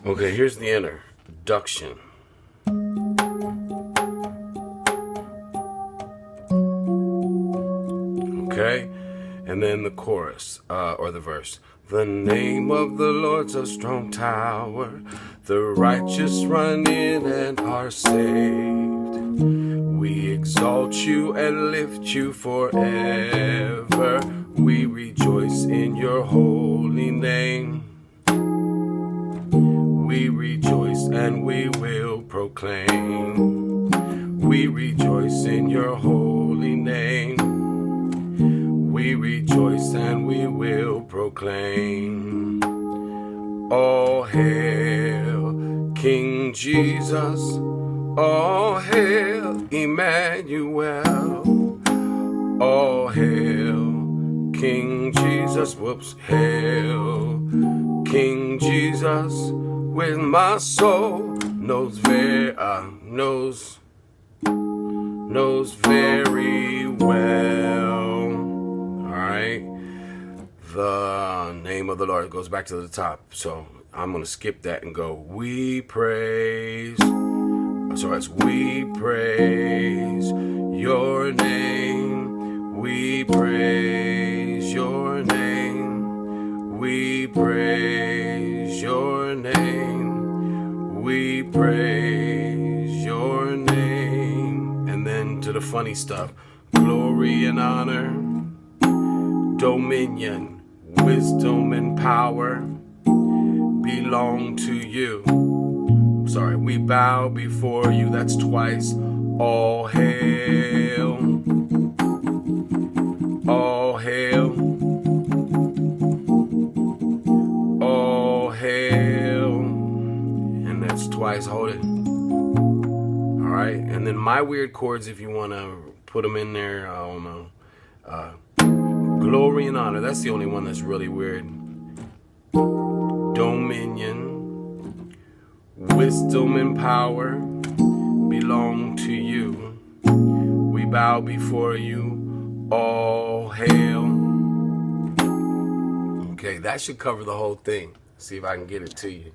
Okay, here's the introduction. Okay, and then the chorus, or the verse. The name of the Lord's a strong tower. The righteous run in and are saved. We exalt you and lift you forever. We rejoice in your holy name. We rejoice and we will proclaim. We rejoice in your holy name. We rejoice and we will proclaim. All hail King Jesus. All hail Emmanuel. All hail King Jesus. Whoops. Hail King Jesus. With my soul knows very well. Alright. The name of the Lord goes back to the top. So I'm going to skip that and go, we praise. So it's we praise your name. We praise your name. We praise your name. We praise your name. And then to the funny stuff. Glory and honor, dominion, wisdom and power belong to you. Sorry, we bow before you. That's twice. All hail. All hail. All hail. And that's twice. Hold it. Alright, and then my weird chords, if you want to put them in there, I don't know. Glory and honor, that's the only one that's really weird. Dominion, wisdom and power belong to you. We bow before you. All hail. Okay, that should cover the whole thing. See if I can get it to you.